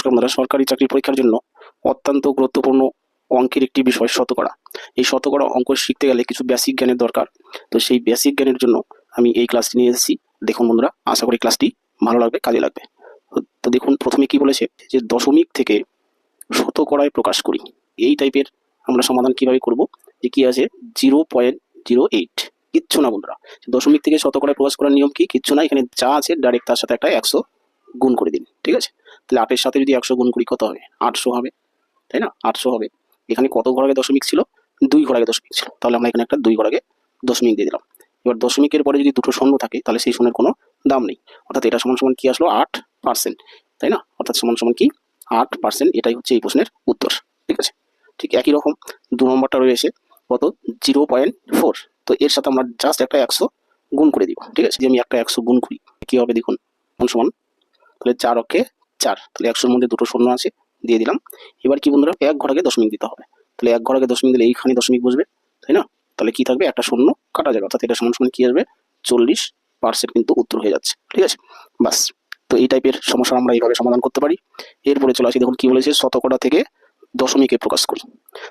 নমস্কার বন্ধুরা, সরকারি চাকরি পরীক্ষার জন্য অত্যন্ত গুরুত্বপূর্ণ অঙ্কের একটি বিষয় শতকরা। এই শতকরা অঙ্ক শিখতে গেলে কিছু বেসিক জ্ঞানের দরকার। তো সেই বেসিক জ্ঞানের জন্য আমি এই ক্লাসটি নিয়ে এসেছি। দেখুন বন্ধুরা, আশা করি ক্লাসটি ভালো লাগবে, কাজে লাগবে। তো দেখুন, প্রথমে কি বলেছে যে দশমিক থেকে শতকরায় প্রকাশ করি। এই টাইপের আমরা সমাধান কিভাবে করব, যে কি আছে 0.08, কিচ্ছু না বন্ধুরা। দশমিক থেকে শতকরায় প্রকাশ করার নিয়ম কি, কিচ্ছু না, এখানে যা আছে ডাইরেক্ট তার সাথে একটা 100 গুণ করে দিন, ঠিক আছে। তাহলে 8-এর সাথে যদি 100 গুণ করি কত হবে, 800 হবে, তাই না, 800 হবে। এখানে কত ঘর আগে দশমিক ছিল, 2 ঘর আগে দশমিক ছিল, তাহলে আমরা এখানে একটা 2 ঘর আগে দশমিক দিয়ে দিলাম। এবার দশমিকের পরে যদি দুটো শূন্য থাকে তাহলে সেই শূন্যের কোনো দাম নেই, অর্থাৎ এটা সমান সমান কি আসলো 8%, তাই না, অর্থাৎ সমান সমান কি 8%। এটাই হচ্ছে এই প্রশ্নের উত্তর, ঠিক আছে। ঠিক একই রকম 2 নম্বরটা রয়েছে কত, 0.4। তো এর সাথে আমরা জাস্ট একটা 100 গুণ করে দিব, ঠিক আছে। যে আমি একটা 100 গুণ করি কি হবে দেখুন, সমান তাহলে 4 অক্ষে 4, তাহলে 100-এর মধ্যে দুটো শূন্য আছে, দিয়ে দিলাম। এবার কি বন্ধুরা, 1 ঘর আগে দশমিক দিতে হবে। তাহলে 1 ঘর আগে দশমিক দিলে এইখানে দশমিক বসবে, তাই না। তাহলে কি থাকবে, একটা শূন্য কাটা যাবে, অর্থাৎ এটা সমান সমান কি আসবে 40%, কিন্তু উত্তর হয়ে যাচ্ছে, ঠিক আছে। বাস, তো এই টাইপের সমস্যা আমরা এইভাবে সমাধান করতে পারি। এরপরে চলে আসি, দেখুন কি বলেছে, শতকরা থেকে দশমিকে প্রকাশ করি।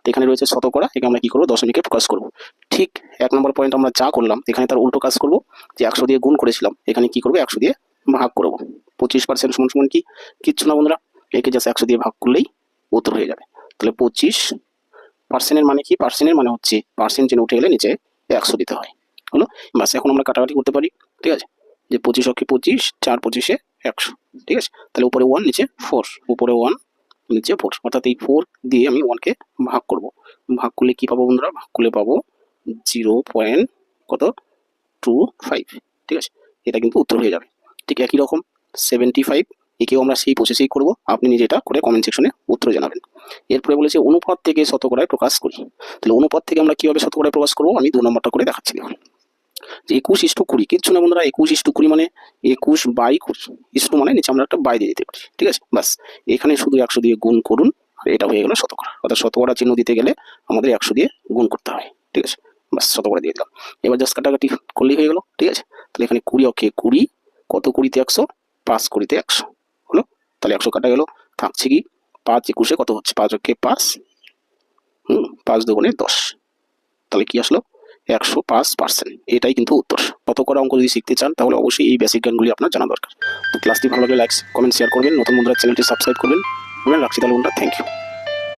তো এখানে রয়েছে শতকরা, একে আমরা কি করবো, দশমিকে প্রকাশ করবো। ঠিক 1 নম্বর পয়েন্ট আমরা যা করলাম এখানে তার উল্টো কাজ করবো, যে 100 দিয়ে গুণ করেছিলাম, এখানে কি করবো 100 দিয়ে ভাগ করবো। 25% সমান সমান কি, কিচ্ছু না বন্ধুরা, একে জাস্ট 100 দিয়ে ভাগ করলেই উত্তর হয়ে যাবে। তাহলে 25%-এর মানে কি, পার্সেন্টের মানে হচ্ছে পার্সেন্ট চিহ্ন উঠে গেলে নিচে 100 দিতে হয়, হলো। বাস, এখন আমরা কাটাকাটি করতে পারি, ঠিক আছে। যে 25 অক্ষে 25, 4 25-এ 100, ঠিক আছে। তাহলে উপরে 1 নিচে 4, উপরে 1 নিচে 4, অর্থাৎ এই 4 দিয়ে আমি 1-কে ভাগ করব। ভাগ করলে কি পাবো বন্ধুরা, ভাগ করলে পাবো 0.25, ঠিক আছে। এটা কিন্তু উত্তর হয়ে যাবে। ঠিক একই রকম 75, একেও আমরা সেই প্রসেসেই করব, আপনি নিজে এটা করে কমেন্ট সেকশনে উত্তর জানাবেন। এরপরে বলেছে অনুপাত থেকে শতকরায় প্রকাশ করি। তাহলে অনুপাত থেকে আমরা কিভাবে শতকরায় প্রকাশ করবো, আমি 2 নম্বরটা করে দেখাচ্ছি। দেখুন যে 21:20, কিচ্ছু না বন্ধুরা, 21:20 মানে 21/20 মানে নিচে আমরা একটা বাই দিয়ে দিতে পারি, ঠিক আছে। বাস, এখানে শুধু 100 দিয়ে গুণ করুন, আর এটা হয়ে গেল শতকরা। অর্থাৎ শতকরা চিহ্ন দিতে গেলে আমাদের 100 দিয়ে গুণ করতে হয়, ঠিক আছে। বাস, শতকরা দিয়ে দিলাম। এবার জাস্ট কাটাকাটি করলেই হয়ে গেল, ঠিক আছে। তাহলে এখানে 20 অক্ষে 20, কত 20-তে 100, 5 20-তে 100 হলো। তাহলে 100 কাটা গেল, থাকছে কি 5 21-এ কত হচ্ছে, 5 অক্ষে 5, 5 2 10, তাহলে কি আসলো 105%। এটাই কিন্তু উত্তর। শতকরা অঙ্ক যদি শিখতে চান তাহলে অবশ্যই এই বেসিক জ্ঞানগুলি আপনার জানা দরকার। তো ক্লাসটি ভালো লাগলে লাইক কমেন্ট শেয়ার করবেন, নতুন বন্ধুরা চ্যানেলটি সাবস্ক্রাইব করবেন। রাখছি তাহলে বন্ধুরা, থ্যাংক ইউ।